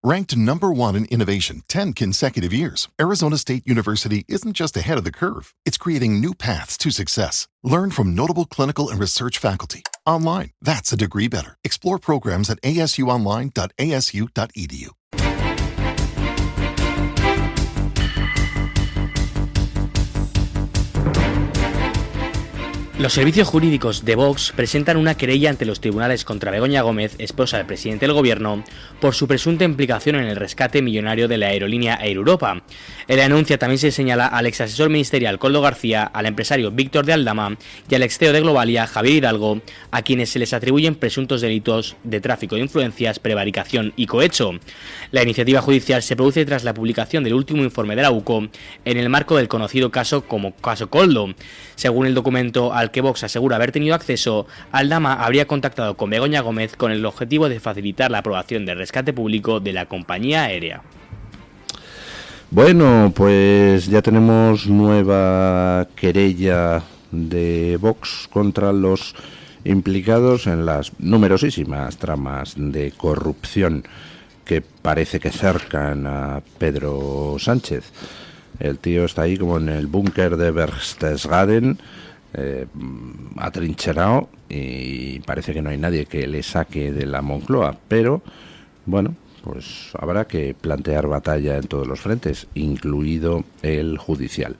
Ranked number one in innovation 10 consecutive years, Arizona State University isn't just ahead of the curve, it's creating new paths to success. Learn from notable clinical and research faculty. Online, that's a degree better. Explore programs at asuonline.asu.edu. Los servicios jurídicos de Vox presentan una querella ante los tribunales contra Begoña Gómez, esposa del presidente del gobierno, por su presunta implicación en el rescate millonario de la aerolínea Air Europa. En la denuncia también se señala al exasesor ministerial Koldo García, al empresario Víctor de Aldama y al ex CEO de Globalia, Javier Hidalgo, a quienes se les atribuyen presuntos delitos de tráfico de influencias, prevaricación y cohecho. La iniciativa judicial se produce tras la publicación del último informe de la UCO en el marco del conocido caso como Caso Koldo. Según el documento al que Vox asegura haber tenido acceso, Aldama habría contactado con Begoña Gómez con el objetivo de facilitar la aprobación del rescate público de la compañía aérea. Bueno, pues ya tenemos nueva querella de Vox contra los implicados en las numerosísimas tramas de corrupción que parece que cercan a Pedro Sánchez. El tío está ahí como en el búnker de Berchtesgaden, atrincherado, y parece que no hay nadie que le saque de la Moncloa, pero bueno, pues habrá que plantear batalla en todos los frentes, incluido el judicial.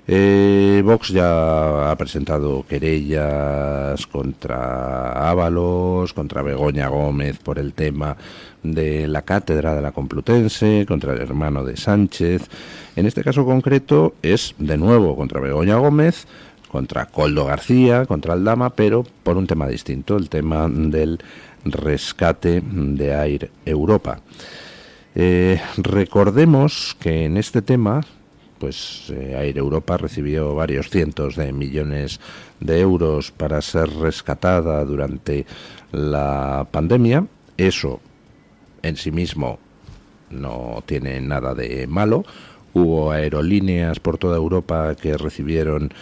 Vox ya ha presentado querellas contra Ábalos, contra Begoña Gómez por el tema de la cátedra de la Complutense, contra el hermano de Sánchez. En este caso concreto es de nuevo contra Begoña Gómez, contra Koldo García, contra Aldama, pero por un tema distinto, el tema del rescate de Air Europa. Recordemos que en este tema, pues Air Europa recibió varios cientos de millones de euros para ser rescatada durante la pandemia. Eso en sí mismo no tiene nada de malo. Hubo aerolíneas por toda Europa que recibieron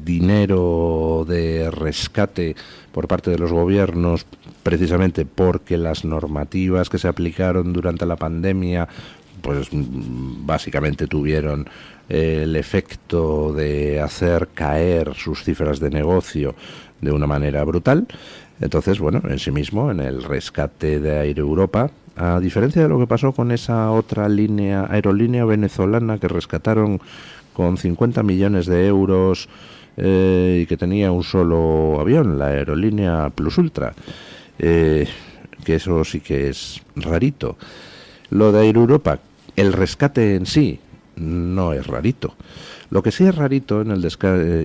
dinero de rescate por parte de los gobiernos precisamente porque las normativas que se aplicaron durante la pandemia pues básicamente tuvieron el efecto de hacer caer sus cifras de negocio de una manera brutal. Entonces, bueno, en sí mismo, en el rescate de Air Europa, a diferencia de lo que pasó con esa otra aerolínea venezolana que rescataron con 50 millones de euros y que tenía un solo avión, la aerolínea Plus Ultra, que eso sí que es rarito. Lo de Air Europa, el rescate en sí no es rarito. Lo que sí es rarito en el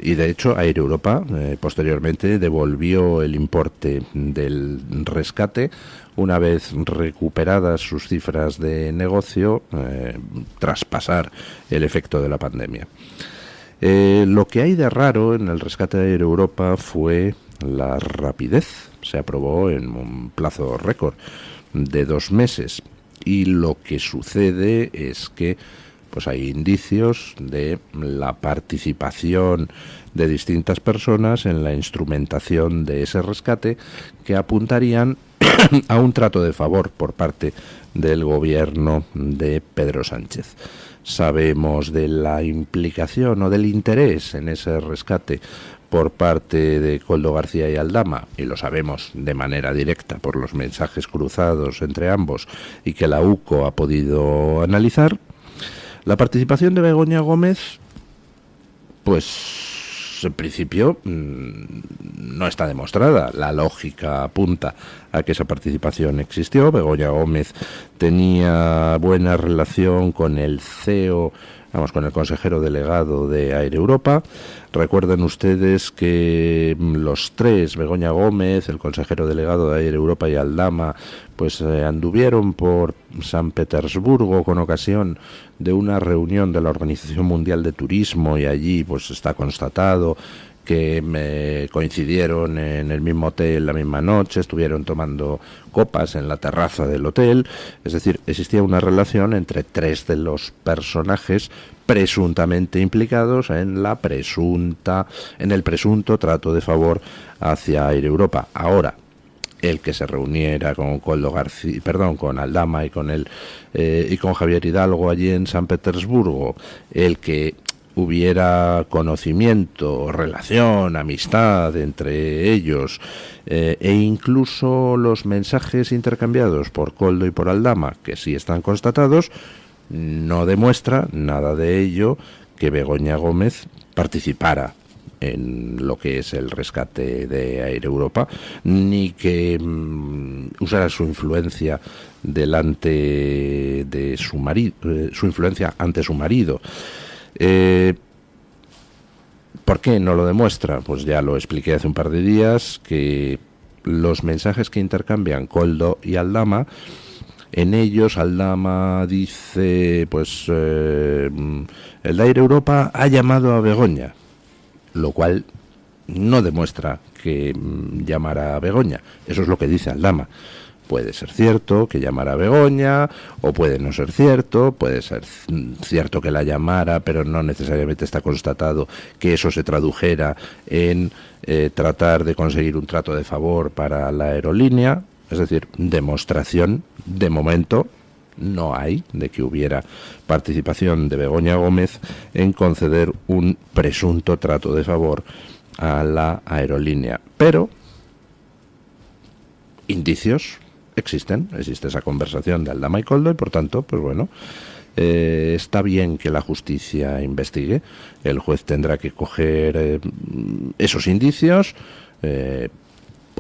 y de hecho Air Europa posteriormente devolvió el importe del rescate una vez recuperadas sus cifras de negocio tras pasar el efecto de la pandemia. Lo que hay de raro en el rescate de Air Europa fue la rapidez. Se aprobó en un plazo récord de 2 meses. Y lo que sucede es que pues hay indicios de la participación de distintas personas en la instrumentación de ese rescate que apuntarían a un trato de favor por parte del gobierno de Pedro Sánchez. Sabemos de la implicación o del interés en ese rescate por parte de Koldo García y Aldama, y lo sabemos de manera directa por los mensajes cruzados entre ambos y que la UCO ha podido analizar. La participación de Begoña Gómez, pues en principio no está demostrada. La lógica apunta a que esa participación existió. Begoña Gómez tenía buena relación con el CEO, con el consejero delegado de Air Europa. Recuerden ustedes que los tres, Begoña Gómez, el consejero delegado de Air Europa y Aldama, pues anduvieron por San Petersburgo con ocasión de una reunión de la Organización Mundial de Turismo, y allí pues está constatado que coincidieron en el mismo hotel la misma noche, estuvieron tomando copas en la terraza del hotel. Es decir, existía una relación entre tres de los personajes presuntamente implicados en el presunto trato de favor hacia Air Europa. Ahora, el que se reuniera con Koldo García, con Aldama y con y con Javier Hidalgo allí en San Petersburgo, el que hubiera conocimiento, relación, amistad entre ellos, e incluso los mensajes intercambiados por Koldo y por Aldama, que sí están constatados, no demuestra nada de ello que Begoña Gómez participara en lo que es el rescate de Air Europa, ni que usara su influencia delante de su marido, su influencia ante su marido. ¿Por qué no lo demuestra? Pues ya lo expliqué hace un par de días, que los mensajes que intercambian Koldo y Aldama, en ellos Aldama dice, pues el de Air Europa ha llamado a Begoña, lo cual no demuestra que llamara a Begoña. Eso es lo que dice Aldama. Puede ser cierto que llamara a Begoña, o puede no ser cierto, puede ser cierto que la llamara, pero no necesariamente está constatado que eso se tradujera en tratar de conseguir un trato de favor para la aerolínea. Es decir, demostración, de momento, no hay de que hubiera participación de Begoña Gómez en conceder un presunto trato de favor a la aerolínea. Pero indicios existe esa conversación de Aldama y Koldo, y por tanto, pues bueno, está bien que la justicia investigue. El juez tendrá que coger esos indicios,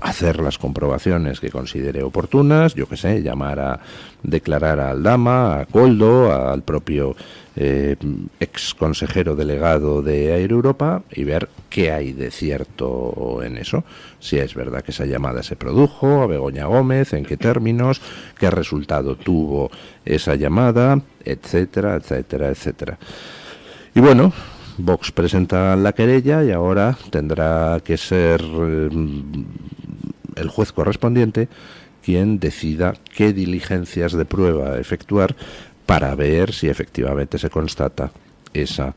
hacer las comprobaciones que considere oportunas, yo qué sé, llamar a declarar a Aldama, a Koldo, al propio ex consejero delegado de Air Europa, y ver qué hay de cierto en eso. Si es verdad que esa llamada se produjo a Begoña Gómez, en qué términos, qué resultado tuvo esa llamada, etcétera, etcétera, etcétera. Y bueno, Vox presenta la querella y ahora tendrá que ser el juez correspondiente quien decida qué diligencias de prueba efectuar para ver si efectivamente se constata ese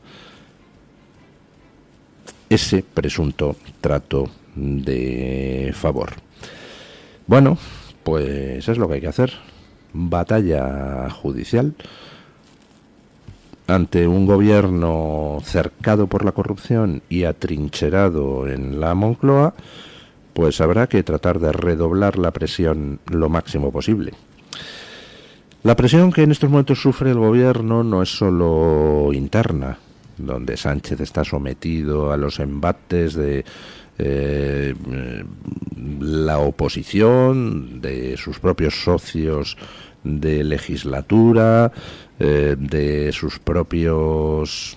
presunto trato de favor. Bueno, pues es lo que hay que hacer. Batalla judicial ante un gobierno cercado por la corrupción y atrincherado en la Moncloa. Pues habrá que tratar de redoblar la presión lo máximo posible. La presión que en estos momentos sufre el gobierno no es solo interna, donde Sánchez está sometido a los embates de la oposición, de sus propios socios de legislatura, de sus propios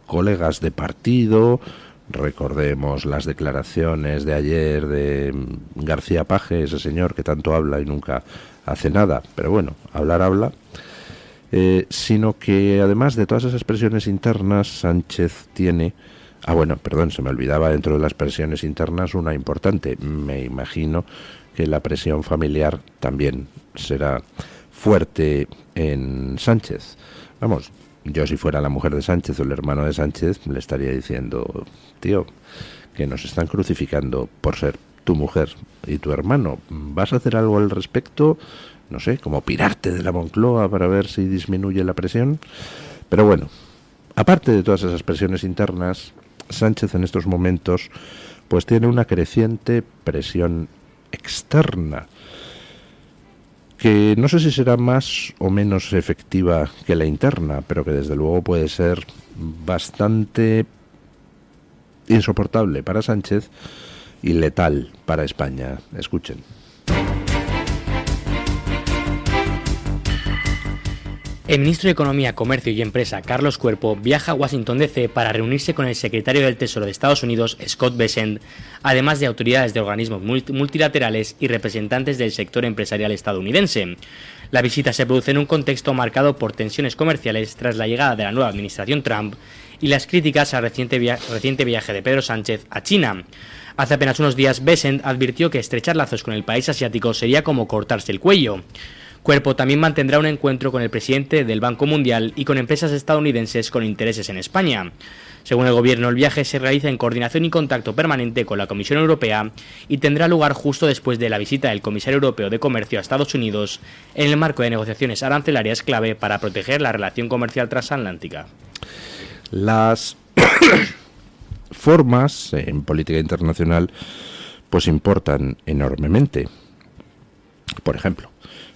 colegas de partido. Recordemos las declaraciones de ayer de García Paje, ese señor que tanto habla y nunca hace nada, pero bueno, hablar habla, sino que además de todas esas presiones internas, Sánchez tiene... se me olvidaba dentro de las presiones internas una importante. Me imagino que la presión familiar también será fuerte en Sánchez. Vamos, yo si fuera la mujer de Sánchez o el hermano de Sánchez le estaría diciendo: tío, que nos están crucificando por ser tu mujer y tu hermano. ¿Vas a hacer algo al respecto? No sé, como pirarte de la Moncloa para ver si disminuye la presión. Pero bueno, aparte de todas esas presiones internas, Sánchez en estos momentos pues tiene una creciente presión externa, que no sé si será más o menos efectiva que la interna, pero que desde luego puede ser bastante insoportable para Sánchez y letal para España. Escuchen. El ministro de Economía, Comercio y Empresa, Carlos Cuerpo, viaja a Washington DC para reunirse con el secretario del Tesoro de Estados Unidos, Scott Bessent, además de autoridades de organismos multilaterales y representantes del sector empresarial estadounidense. La visita se produce en un contexto marcado por tensiones comerciales tras la llegada de la nueva administración Trump y las críticas al reciente viaje de Pedro Sánchez a China. Hace apenas unos días, Bessent advirtió que estrechar lazos con el país asiático sería como cortarse el cuello. Cuerpo también mantendrá un encuentro con el presidente del Banco Mundial y con empresas estadounidenses con intereses en España. Según el Gobierno, el viaje se realiza en coordinación y contacto permanente con la Comisión Europea y tendrá lugar justo después de la visita del Comisario Europeo de Comercio a Estados Unidos en el marco de negociaciones arancelarias clave para proteger la relación comercial transatlántica. Las formas en política internacional pues importan enormemente. Por ejemplo,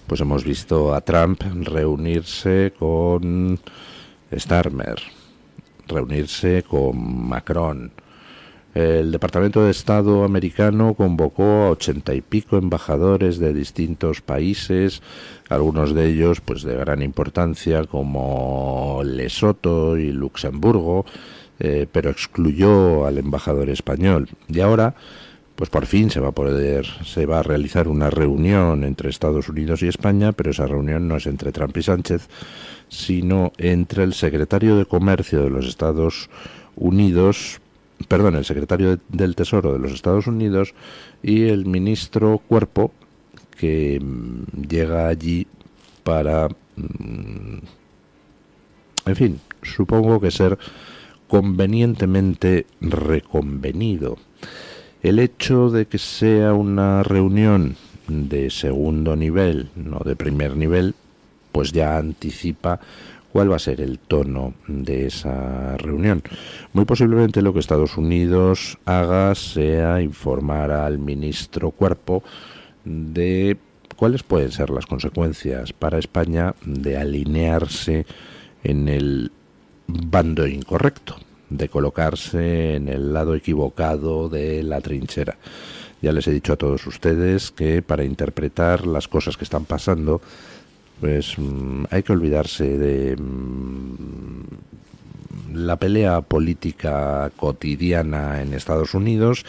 pues hemos visto a Trump reunirse con Starmer, reunirse con Macron. El Departamento de Estado americano convocó a 80 y pico embajadores de distintos países, algunos de ellos pues de gran importancia como Lesoto y Luxemburgo, pero excluyó al embajador español. Y ahora pues por fin se va a realizar una reunión entre Estados Unidos y España, pero esa reunión no es entre Trump y Sánchez, sino entre el secretario de Comercio de los Estados Unidos, el secretario del Tesoro de los Estados Unidos y el ministro Cuerpo, que llega allí para, en fin, supongo que ser convenientemente reconvenido. El hecho de que sea una reunión de segundo nivel, no de primer nivel, pues ya anticipa cuál va a ser el tono de esa reunión. Muy posiblemente lo que Estados Unidos haga sea informar al ministro Cuerpo de cuáles pueden ser las consecuencias para España de alinearse en el bando incorrecto, de colocarse en el lado equivocado de la trinchera. Ya les he dicho a todos ustedes que para interpretar las cosas que están pasando, pues hay que olvidarse de la pelea política cotidiana en Estados Unidos,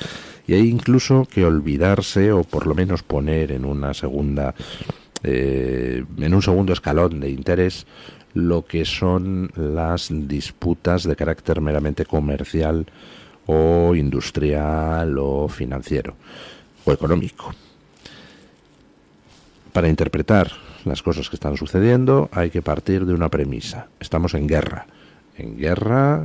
y hay incluso que olvidarse, o por lo menos poner en un segundo escalón de interés, lo que son las disputas de carácter meramente comercial o industrial o financiero o económico. Para interpretar las cosas que están sucediendo hay que partir de una premisa. Estamos en guerra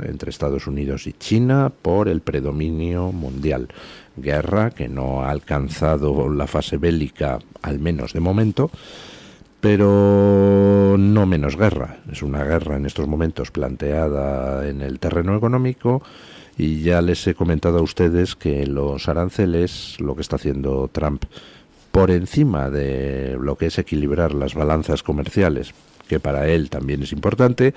entre Estados Unidos y China por el predominio mundial. Guerra que no ha alcanzado la fase bélica, al menos de momento, pero no menos guerra. Es una guerra en estos momentos planteada en el terreno económico, y ya les he comentado a ustedes que los aranceles, lo que está haciendo Trump, por encima de lo que es equilibrar las balanzas comerciales, que para él también es importante,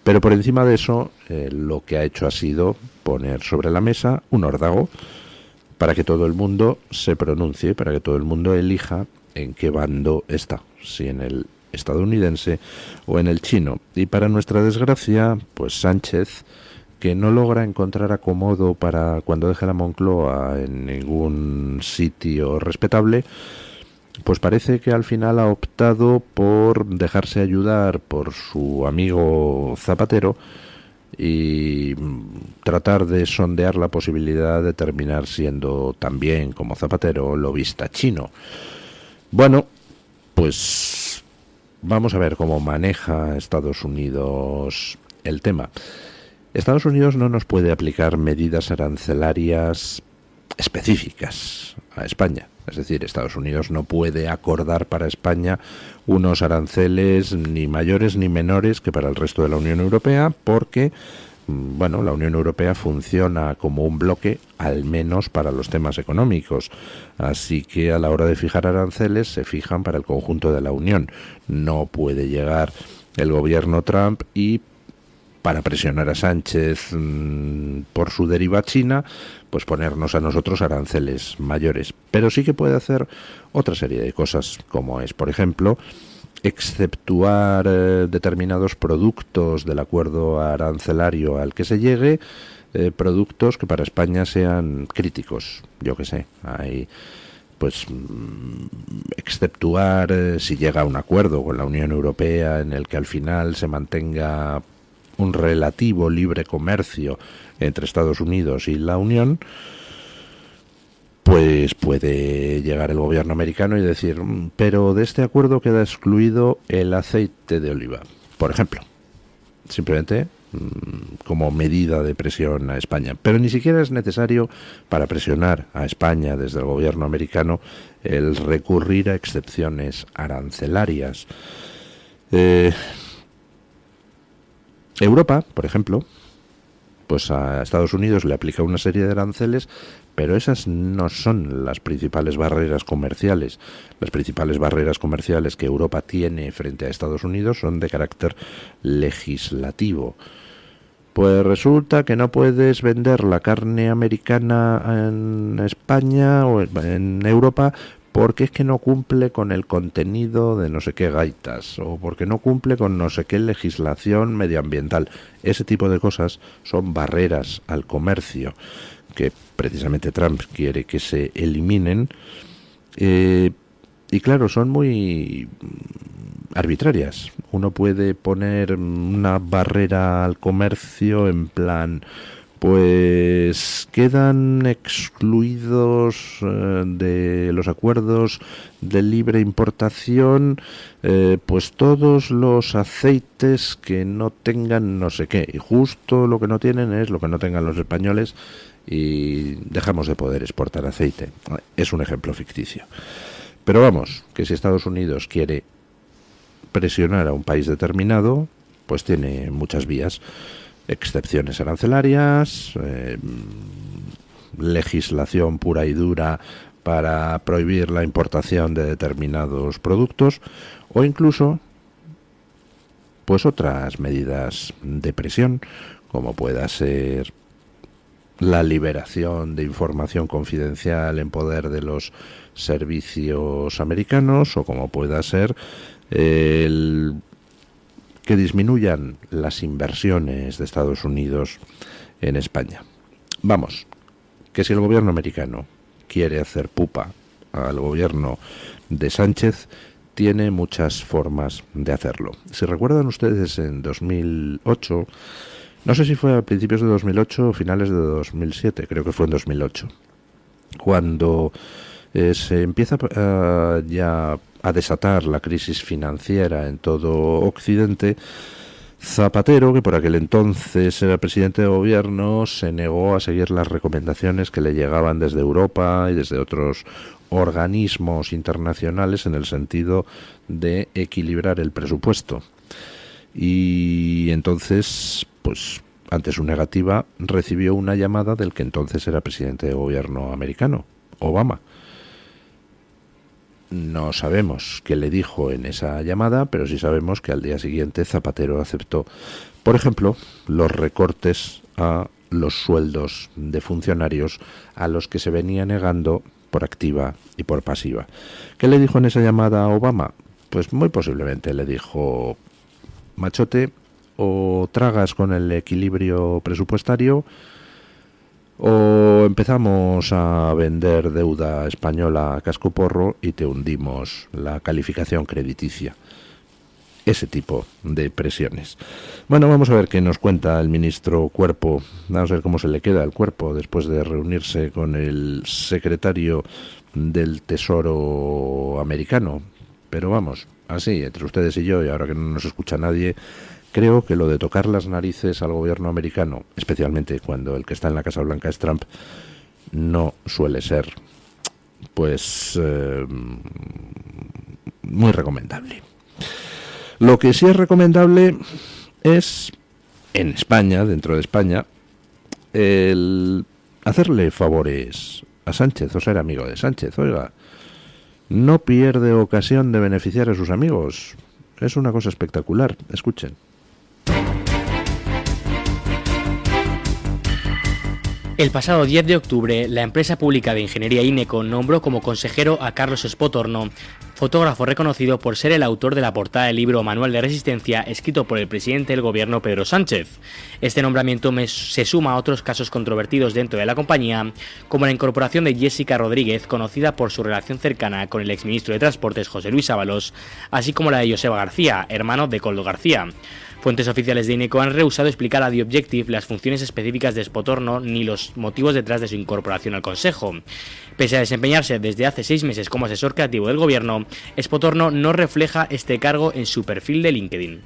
pero por encima de eso, lo que ha hecho ha sido poner sobre la mesa un órdago para que todo el mundo se pronuncie, para que todo el mundo elija en qué bando está, si en el estadounidense o en el chino. Y para nuestra desgracia, pues Sánchez, que no logra encontrar acomodo para cuando deje la Moncloa en ningún sitio respetable, pues parece que al final ha optado por dejarse ayudar por su amigo Zapatero y tratar de sondear la posibilidad de terminar siendo también, como Zapatero, lobista chino. Bueno, pues vamos a ver cómo maneja Estados Unidos el tema. Estados Unidos no nos puede aplicar medidas arancelarias específicas a España. Es decir, Estados Unidos no puede acordar para España unos aranceles ni mayores ni menores que para el resto de la Unión Europea, porque la Unión Europea funciona como un bloque, al menos para los temas económicos. Así que a la hora de fijar aranceles se fijan para el conjunto de la Unión. No puede llegar el gobierno Trump y, para presionar a Sánchez por su deriva china, pues ponernos a nosotros aranceles mayores. Pero sí que puede hacer otra serie de cosas, como es, por ejemplo, exceptuar determinados productos del acuerdo arancelario al que se llegue, productos que para España sean críticos. Yo qué sé, hay pues exceptuar si llega a un acuerdo con la Unión Europea en el que al final se mantenga un relativo libre comercio entre Estados Unidos y la Unión, pues puede llegar el gobierno americano y decir, pero de este acuerdo queda excluido el aceite de oliva, por ejemplo. Simplemente como medida de presión a España. Pero ni siquiera es necesario, para presionar a España desde el gobierno americano, el recurrir a excepciones arancelarias. Europa, por ejemplo, pues a Estados Unidos le aplica una serie de aranceles, pero esas no son las principales barreras comerciales. Las principales barreras comerciales que Europa tiene frente a Estados Unidos son de carácter legislativo. Pues resulta que no puedes vender la carne americana en España o en Europa porque es que no cumple con el contenido de no sé qué gaitas, o porque no cumple con no sé qué legislación medioambiental. Ese tipo de cosas son barreras al comercio que precisamente Trump quiere que se eliminen, y claro, son muy arbitrarias. Uno puede poner una barrera al comercio en plan, pues quedan excluidos de los acuerdos de libre importación pues todos los aceites que no tengan no sé qué, y justo lo que no tienen es lo que no tengan los españoles, y dejamos de poder exportar aceite. Es un ejemplo ficticio. Pero vamos, que si Estados Unidos quiere presionar a un país determinado, pues tiene muchas vías: excepciones arancelarias, legislación pura y dura para prohibir la importación de determinados productos, o incluso pues otras medidas de presión, como pueda ser la liberación de información confidencial en poder de los servicios americanos, o como pueda ser que disminuyan las inversiones de Estados Unidos en España. Vamos, que si el gobierno americano quiere hacer pupa al gobierno de Sánchez, tiene muchas formas de hacerlo. Si recuerdan ustedes, en 2008, no sé si fue a principios de 2008 o finales de 2007, creo que fue en 2008, cuando se empieza ya a desatar la crisis financiera en todo Occidente, Zapatero, que por aquel entonces era presidente de gobierno, se negó a seguir las recomendaciones que le llegaban desde Europa y desde otros organismos internacionales en el sentido de equilibrar el presupuesto. Y entonces, pues ante su negativa, recibió una llamada del que entonces era presidente de gobierno americano, Obama. No sabemos qué le dijo en esa llamada, pero sí sabemos que al día siguiente Zapatero aceptó, por ejemplo, los recortes a los sueldos de funcionarios a los que se venía negando por activa y por pasiva. ¿Qué le dijo en esa llamada a Obama? Pues muy posiblemente le dijo: machote, o tragas con el equilibrio presupuestario, o empezamos a vender deuda española a cascoporro y te hundimos la calificación crediticia. Ese tipo de presiones. Bueno, vamos a ver qué nos cuenta el ministro Cuerpo. Vamos a ver cómo se le queda el Cuerpo después de reunirse con el secretario del Tesoro americano. Pero vamos, así, entre ustedes y yo, y ahora que no nos escucha nadie, creo que lo de tocar las narices al gobierno americano, especialmente cuando el que está en la Casa Blanca es Trump, no suele ser, pues, muy recomendable. Lo que sí es recomendable es, en España, dentro de España, el hacerle favores a Sánchez, o ser amigo de Sánchez. Oiga, no pierde ocasión de beneficiar a sus amigos. Es una cosa espectacular. Escuchen. El pasado 10 de octubre, la empresa pública de ingeniería INECO nombró como consejero a Carlos Espotorno, fotógrafo reconocido por ser el autor de la portada del libro Manual de Resistencia, escrito por el presidente del gobierno Pedro Sánchez. Este nombramiento se suma a otros casos controvertidos dentro de la compañía, como la incorporación de Jessica Rodríguez, conocida por su relación cercana con el exministro de Transportes José Luis Ábalos, así como la de Joseba García, hermano de Koldo García. Fuentes oficiales de INECO han rehusado explicar a The Objective las funciones específicas de Espotorno ni los motivos detrás de su incorporación al Consejo. Pese a desempeñarse desde hace 6 meses como asesor creativo del gobierno, Espotorno no refleja este cargo en su perfil de LinkedIn.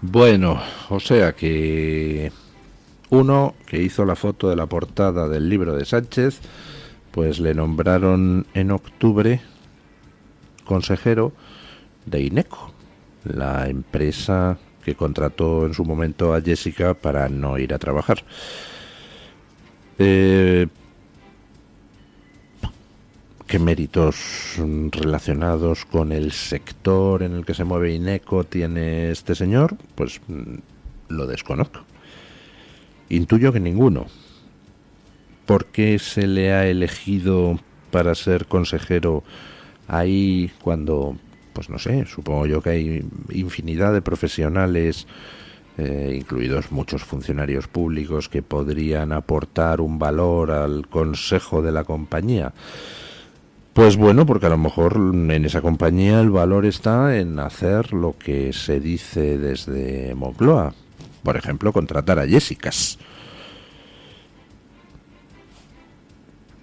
Bueno, o sea que uno que hizo la foto de la portada del libro de Sánchez, pues le nombraron en octubre consejero de Ineco, la empresa que contrató en su momento a Jessica para no ir a trabajar. ¿Qué méritos relacionados con el sector en el que se mueve Ineco tiene este señor? Pues lo desconozco. Intuyo que ninguno. ¿Por qué se le ha elegido para ser consejero ahí cuando, pues no sé, supongo yo que hay infinidad de profesionales, incluidos muchos funcionarios públicos, que podrían aportar un valor al consejo de la compañía? Pues bueno, porque a lo mejor en esa compañía el valor está en hacer lo que se dice desde Moncloa. Por ejemplo, contratar a Jessicas.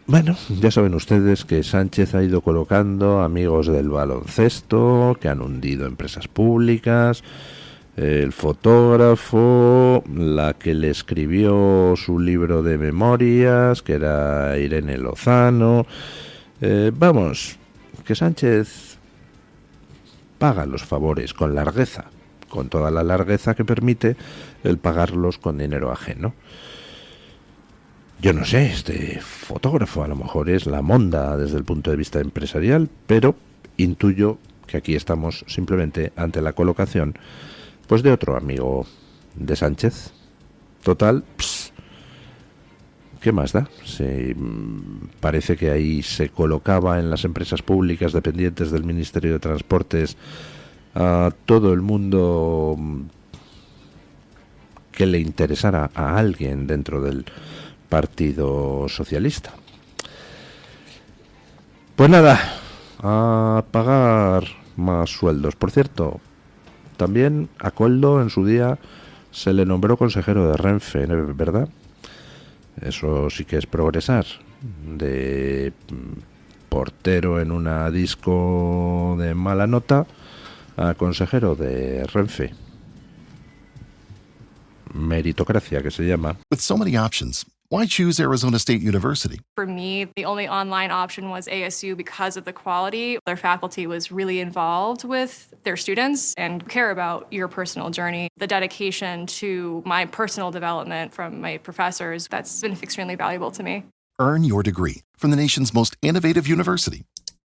Bueno, ya saben ustedes que Sánchez ha ido colocando amigos del baloncesto, que han hundido empresas públicas, el fotógrafo, la que le escribió su libro de memorias, que era Irene Lozano. Vamos, que Sánchez paga los favores con largueza, con toda la largueza que permite el pagarlos con dinero ajeno. Yo no sé, este fotógrafo a lo mejor es la monda desde el punto de vista empresarial, pero intuyo que aquí estamos simplemente ante la colocación pues de otro amigo de Sánchez. Total, ¿qué más da? Parece que ahí se colocaba en las empresas públicas dependientes del Ministerio de Transportes a todo el mundo que le interesara a alguien dentro del Partido Socialista. Pues nada, a pagar más sueldos. Por cierto, también a Koldo en su día se le nombró consejero de Renfe, ¿verdad? Eso sí que es progresar. De portero en una disco de mala nota a consejero de Renfe. Meritocracia, que se llama. With so many options, why choose Arizona State University? For me, the only online option was ASU because of the quality. Their faculty was really involved with their students and care about your personal journey. The dedication to my personal development from my professors, that's been extremely valuable to me. Earn your degree from the nation's most innovative university.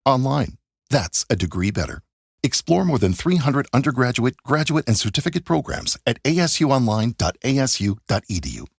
Online. That's a degree better. Explore more than 300 undergraduate, graduate, and certificate programs at asuonline.asu.edu.